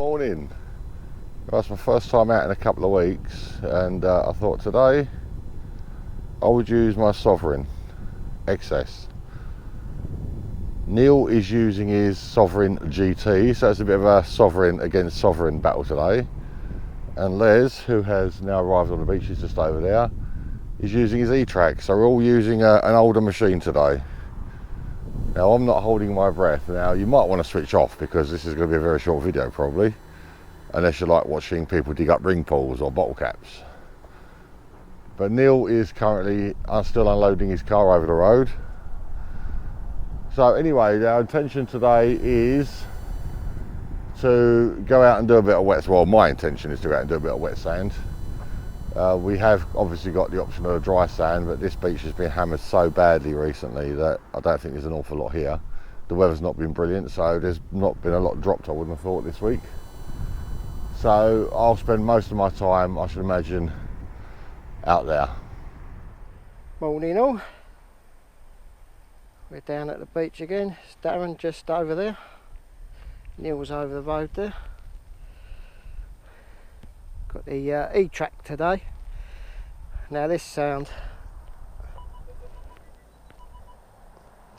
Morning. That's my first time out in a couple of weeks, and I thought today I would use my Sovereign XS. Neil is using his Sovereign GT, so it's a bit of a Sovereign against Sovereign battle today. And Les, who has now arrived on the beach, he's just over there, is using his Etrac. So we're all using an older machine today. Now I'm not holding my breath. Now you might want to switch off because this is going to be a very short video probably, unless you like watching people dig up ring pulls or bottle caps. But Neil is currently still unloading his car over the road. So anyway, our intention today is to go out and do a bit of wet, well my intention is to go out and do a bit of wet sand. We have obviously got the option of a dry sand, but this beach has been hammered so badly recently that I don't think there's an awful lot here. The weather's not been brilliant, so there's not been a lot dropped, I wouldn't have thought, this week. So I'll spend most of my time, I should imagine, out there. Morning all. We're down at the beach again. It's Darren just over there. Neil's over the road there. Got the Etrac today. Now this sound,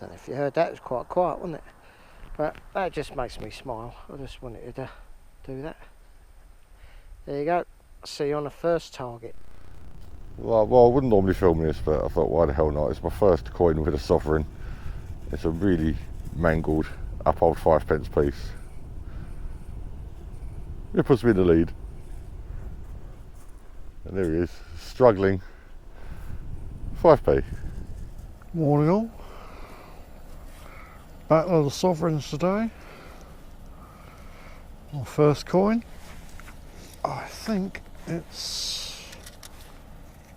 don't know if you heard that, it was quite quiet, wasn't it? But that just makes me smile. I just wanted to do that. There you go. See you on the first target. Well, I wouldn't normally film this, but I thought, why the hell not? It's my first coin with a Sovereign. It's a really mangled up old 5p piece. It puts me in the lead. And there he is, struggling. 5p. Morning all. Battle of the Sovereigns today. My first coin. I think it's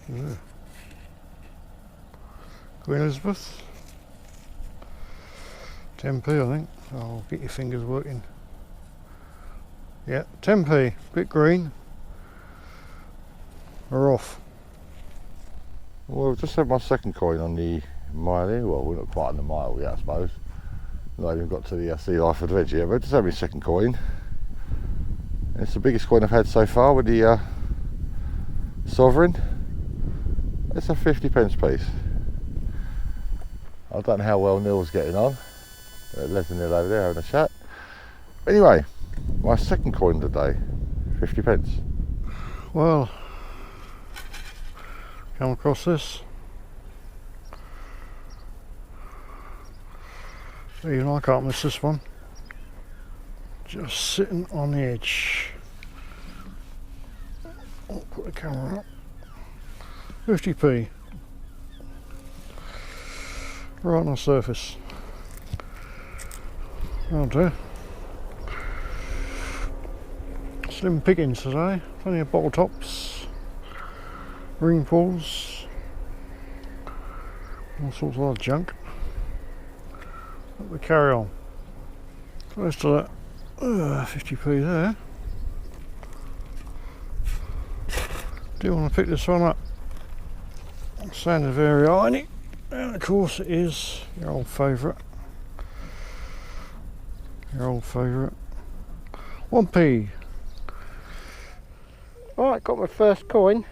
Queen Elizabeth. 10p I think. I'll get your fingers working. Yeah, 10p, bit green. We're off. Well, I've just had my second coin on the mile here. Well, we're not quite on the mile yet, I suppose. Not even got to the sea life adventure yet, but just had my second coin. And it's the biggest coin I've had so far with the Sovereign. It's a 50p piece. I don't know how well Neil's getting on. Les and Neil over there having a chat. Anyway, my second coin of the day, 50p. Well, come across this. Even I can't miss this one. Just sitting on the edge. I'll put the camera up. 50p. Right on the surface. That'll do. Slim pickings today. Plenty of bottle tops. Ring pulls, all sorts of other junk. Let me carry on. Close to that 50p there. Do want to pick this one up. Sand is very iron, and of course it is your old favourite. Your old favourite. 1p. Right, got my first coin.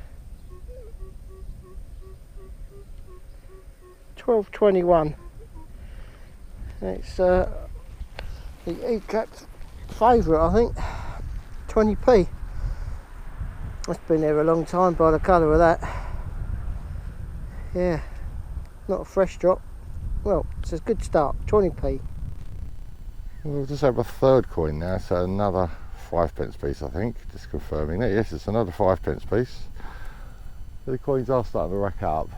12.21. It's the Etrac's favourite, I think. 20p. That's been there a long time by the colour of that. Yeah, not a fresh drop. Well, it's a good start. 20p. Well, we've just had my third coin now, so another 5p piece, I think. Just confirming that. Yes, it's another 5p piece. The coins are starting to rack up.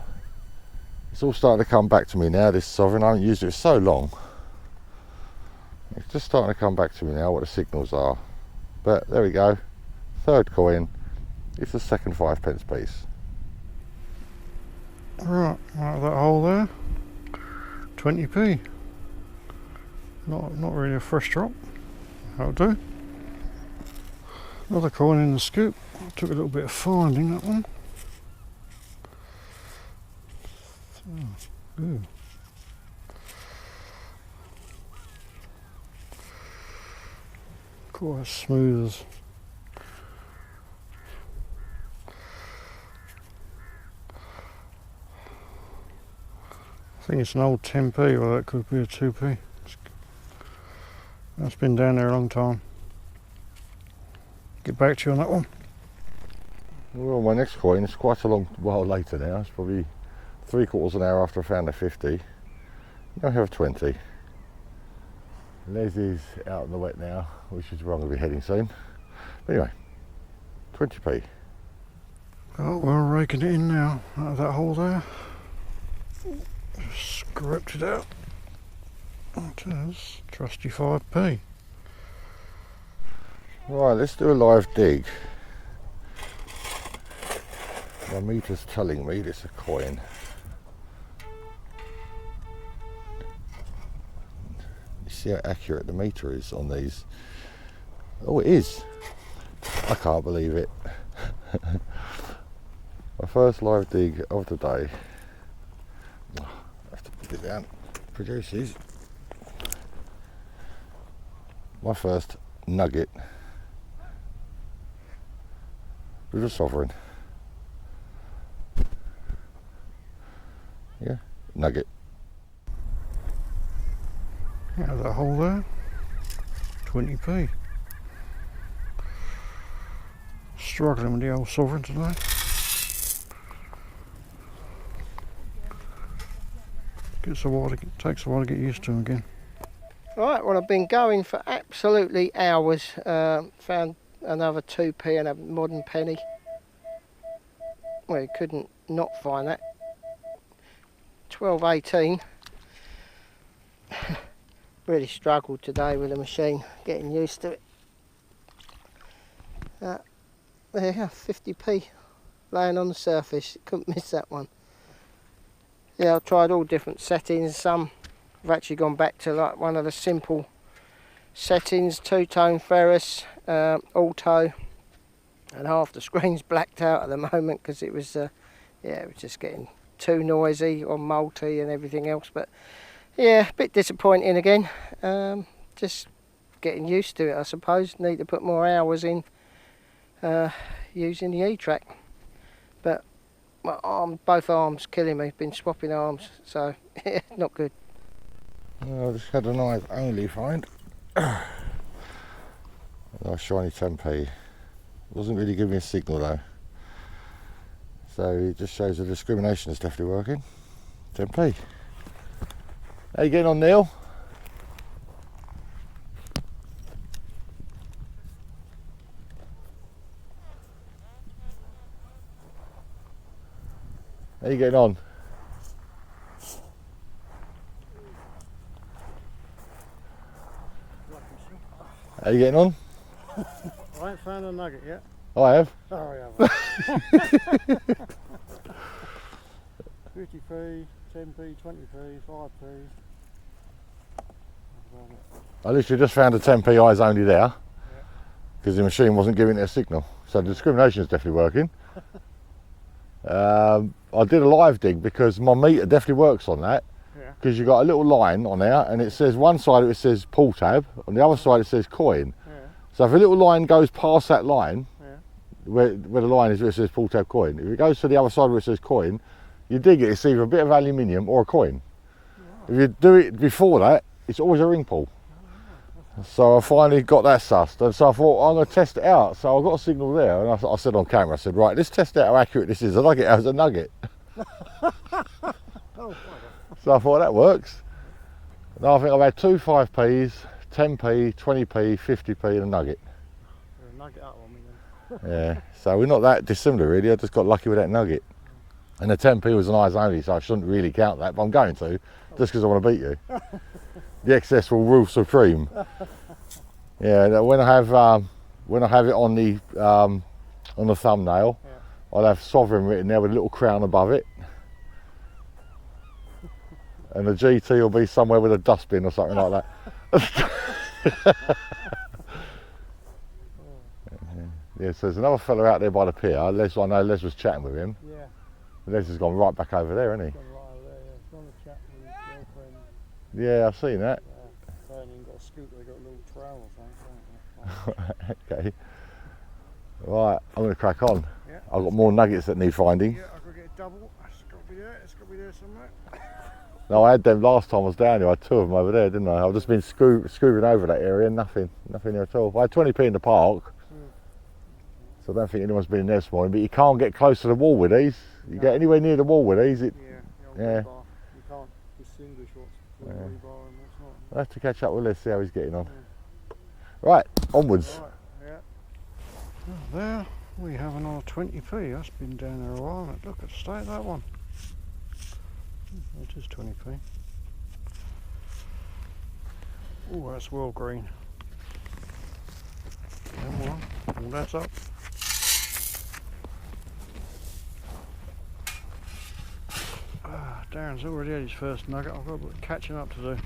It's all starting to come back to me now, this Sovereign. I haven't used it for so long. It's just starting to come back to me now what the signals are. But there we go. Third coin. It's the second 5p piece. Right, out of that hole there. 20p. Not really a fresh drop. That'll do. Another coin in the scoop. Took a little bit of finding, that one. Ooh. quite as smooth as. I think it's an old 10p, or that could be a 2p. That's been down there a long time. Get back to you on that one. Well, my next coin is quite a long while later now. It's probably 3/4 an hour after I found a 50. Now I have a 20. Les is out in the wet now, which is where I'm going to be heading soon. But anyway, 20p. Oh, we're raking it in now, out of that hole there. Just scraped it out. It is trusty 5p. Right, let's do a live dig. My meter's telling me this is a coin. You see how accurate the meter is on these? Oh, it is. I can't believe it. My first live dig of the day. I have to put it down. Produces my first nugget with a sovereign. Yeah, nugget. Out of that hole there, 20p. Struggling with the old sovereign today. Takes a while to get used to them again. Right, well, I've been going for absolutely hours. Found another 2p and a modern penny. Well, you couldn't not find that. 12.18. Really struggled today with the machine, getting used to it. There you go, 50p laying on the surface. Couldn't miss that one. Yeah, I've tried all different settings. Some I've actually gone back to like one of the simple settings, two-tone ferrous, auto, and half the screen's blacked out at the moment because it was yeah, it was just getting too noisy on multi and everything else. But yeah, a bit disappointing again. Just getting used to it, I suppose. Need to put more hours in using the Etrac. But my arm, both arms killing me. Been swapping arms, so yeah, not good. I just had a nice only find. A nice shiny 10p. Wasn't really giving me a signal though. So it just shows the discrimination is definitely working. 10p. How you getting on, Neil? How you getting on? How you getting on? I ain't found a nugget yet. I have. Oh, yeah. 50p, 10p, 20p, 5p. I literally just found a 10p eyes only there because the machine wasn't giving it a signal. So the discrimination is definitely working. I did a live dig because my meter definitely works on that. Because you've got a little line on there and it says one side of it says pull tab, on the other side it says coin. So if a little line goes past that line, where the line is where it says pull tab coin, if it goes to the other side where it says coin, you dig it, it's either a bit of aluminium or a coin. If you do it before that, it's always a ring pull. So I finally got that sussed, and so I thought I'm going to test it out. So I got a signal there, and I said on camera, I said, right, let's test out how accurate this is. I like it as a nugget. So I thought that works. Now I think I've had two 5p's, 10p, 20p, 50p and a nugget. A nugget out on me then. Yeah, so we're not that dissimilar really. I just got lucky with that nugget. And the 10p was an eyes only, so I shouldn't really count that, but I'm going to, just because I want to beat you. The excess will rule supreme. Yeah, when I have it on the thumbnail, I'll have Sovereign written there with a little crown above it. And the GT will be somewhere with a dustbin or something like that. Yeah, so there's another fella out there by the pier. Les, I know Les was chatting with him. Yeah. Les has gone right back over there, hasn't he? Gone right over there, yeah. Gone to chat with his girlfriend. Yeah, I've seen that. Yeah. They ain't even got a scooter, they got a little trail or something. Okay. Right, I'm going to crack on. Yeah. I've got more nuggets that need finding. Yeah, I've got to get a double. It's got to be there. It's got to be there somewhere. No, I had them last time I was down here. I had 2 of them over there, didn't I? I've just been screwing over that area, nothing there at all. I had 20p in the park, so I don't think anyone's been in there this morning. But you can't get close to the wall with these. You get anywhere near the wall with these, Yeah, yeah. bar. You can't distinguish what's Yeah. bar and what's not. I'll have to catch up with Les, see how he's getting on. Right, onwards. Right, yeah. Oh, there we have another 20p. That's been down there a while. Look at the state of that one. It is 20p. Oh, that's well green. Come on, all that's up. Darren's already had his first nugget. I've got a bit of catching up to do.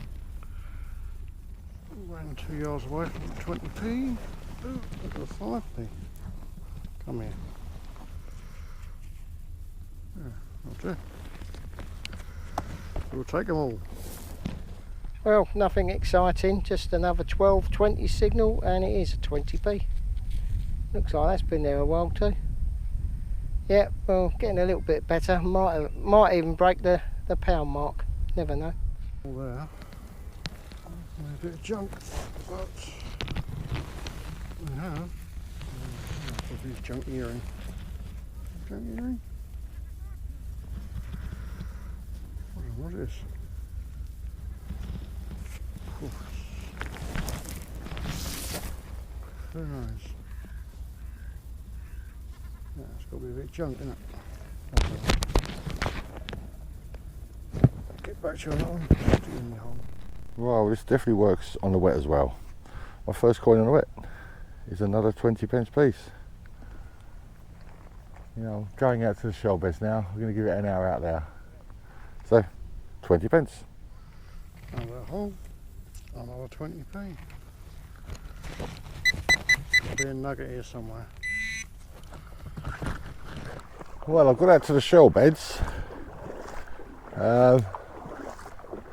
Ran 2 yards away from 20p. Ooh, look at the 5p. Come here. Yeah, that'll do. We'll take them all. Well, nothing exciting, just another 12-20 signal, and it is a 20p. Looks like that's been there a while too. Yeah, well, getting a little bit better. Might even break the pound mark. Never know. All there. A bit of junk, but we have. What's his junk earring? Junk earring? What is this? Very nice. Yeah, it's got to be a bit junk, isn't it? Get back to you on that one. Stick it in your hole. Well, this definitely works on the wet as well. My first coin on the wet is another 20p piece. You know, going out to the shell beds now. We're going to give it an hour out there. So, 20p. Another hole. Another 20p. There'll be a nugget here somewhere. Well, I've got out to the shell beds.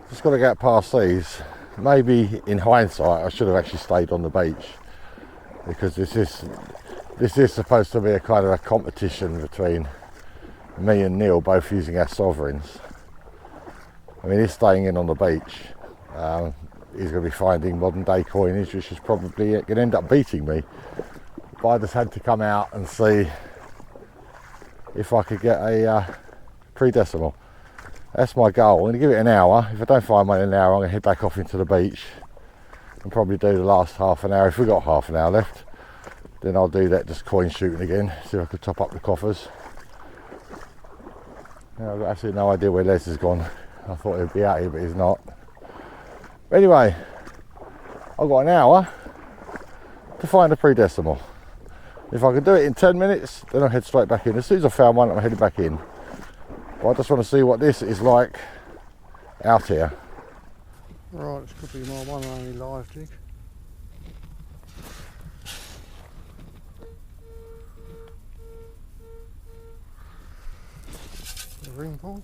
Just got to get past these. Maybe in hindsight I should have actually stayed on the beach, because this is supposed to be a kind of a competition between me and Neil, both using our sovereigns. I mean, he's staying in on the beach. He's going to be finding modern day coinage, which is probably going to end up beating me. But I just had to come out and see if I could get a pre-decimal. That's my goal. I'm going to give it an hour. If I don't find one in an hour, I'm going to head back off into the beach and probably do the last half an hour. If we've got half an hour left, then I'll do that, just coin shooting again, see if I could top up the coffers. Yeah, I've got absolutely no idea where Les has gone. I thought he'd be out here, but he's not. But anyway, I've got an hour to find a pre-decimal. If I can do it in 10 minutes, then I'll head straight back in. As soon as I found one, I'm heading back in. But I just want to see what this is like out here. Right, this could be my one and only live dig. The ring pull.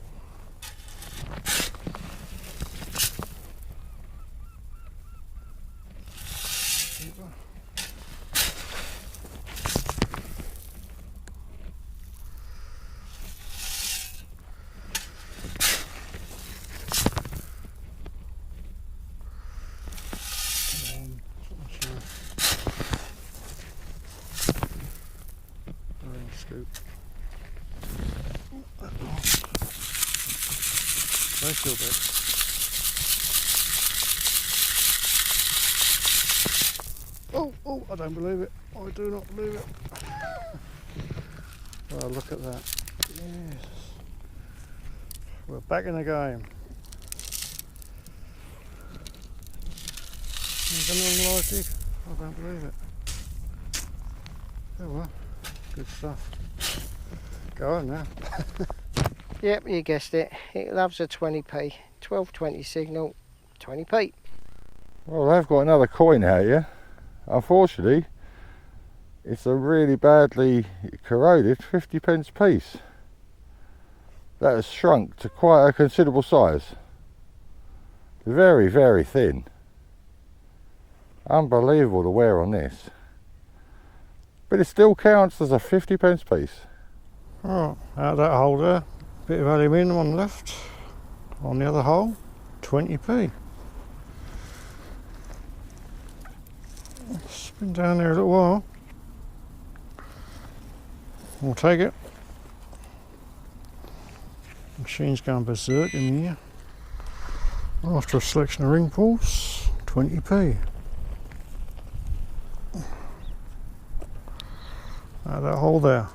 Scoop. Very still bit. Oh, I don't believe it. I do not believe it. Oh, look at that. Yes. We're back in the game. Another live dig. I don't believe it. Oh well. Good stuff. Go on now. Yep, you guessed it. It loves a 20p. 12-20 signal, 20p. Well, I've got another coin out here. Unfortunately, it's a really badly corroded 50p piece. That has shrunk to quite a considerable size. Very, very thin. Unbelievable the wear on this. but it still counts as a 50p piece. Right, out of that hole there, bit of aluminium on the left. On the other hole, 20p. It's been down there a little while. We'll take it. Machine's going berserk in here. After a selection of ring pulls, 20p. Out of that hole there.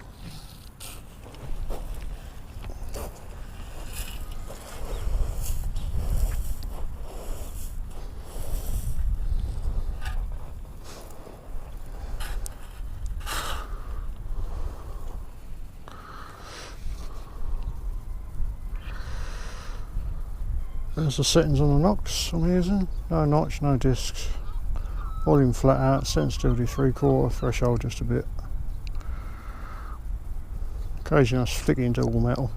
There's the settings on the knocks I'm using. No notch, no discs. Volume flat out, sensitivity 3/4, threshold just a bit. Occasionally I flick it into all metal,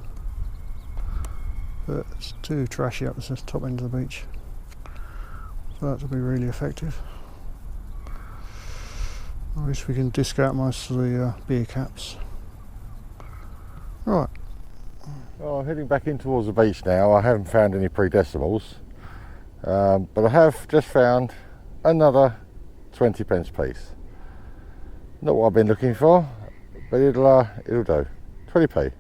but it's too trashy up the top end of the beach for that to be really effective. At least we can disc out most of the beer caps. Right. Well, heading back in towards the beach now. I haven't found any pre-decimals, but I have just found another 20p piece. Not what I've been looking for, but it'll do. 20p.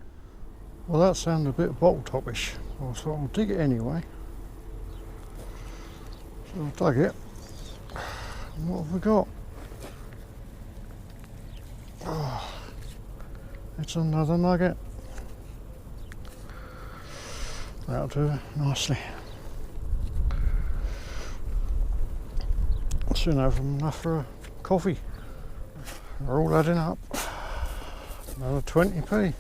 Well, that sounded a bit bottle topish, so I'll dig it anyway. So I've dug it. And what have we got? Oh, it's another nugget. That'll do nicely. Soon have enough for a coffee. They're all adding up. Another 20p.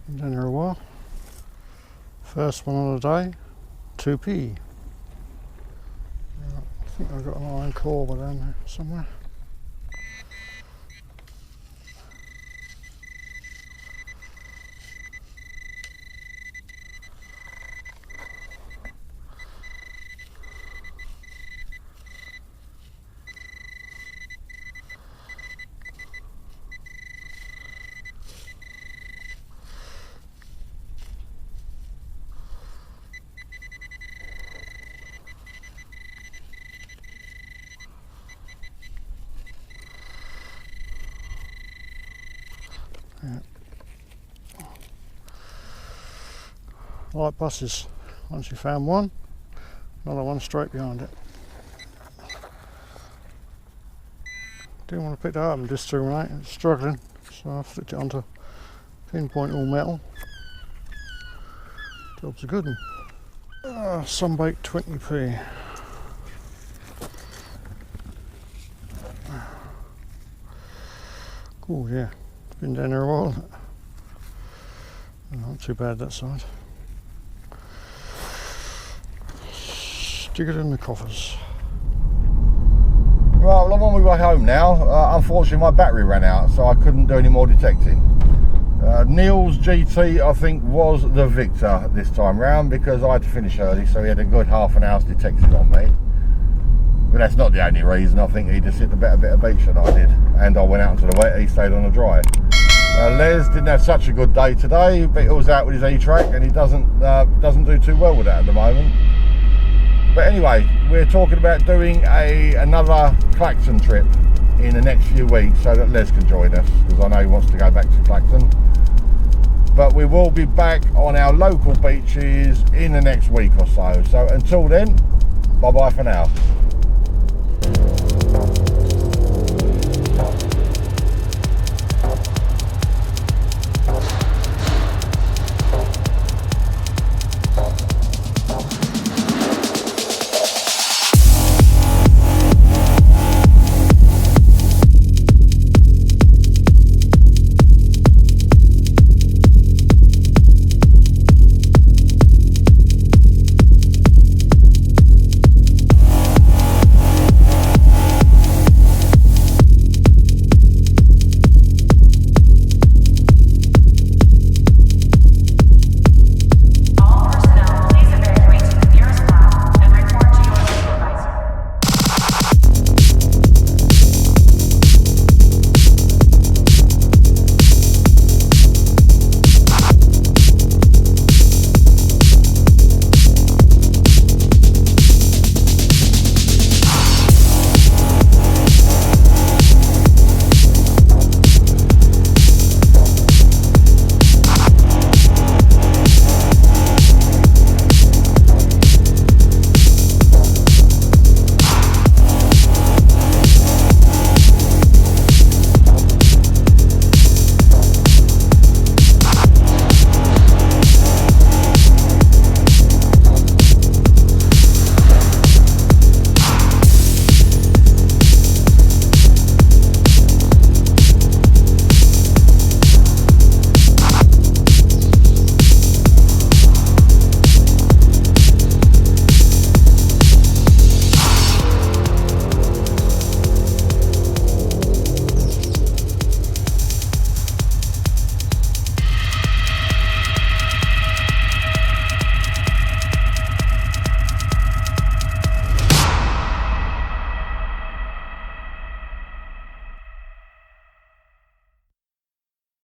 Been down here a while. First one of the day, 2p. I think I've got an iron core down there somewhere. Yeah. Like buses, once you found one, another one straight behind it. Didn't want to pick that up and discriminate, it's struggling, so I flipped it onto pinpoint all metal. Job's a good one. Sunbaked 20p. Oh yeah, been down there a while. Not too bad that side. Stick it in the coffers. Right, well, I'm on my way home now. Unfortunately, my battery ran out, so I couldn't do any more detecting. Neil's GT, I think, was the victor this time round because I had to finish early, so he had a good half an hour's detecting on me. But that's not the only reason. I think he just hit a better bit of beach than I did, and I went out into the wet. He stayed on the dry. Les didn't have such a good day today, but he was out with his Etrac, and he doesn't do too well with that at the moment. But anyway, we're talking about doing another Clacton trip in the next few weeks so that Les can join us, because I know he wants to go back to Clacton. But we will be back on our local beaches in the next week or so. So until then, bye bye for now.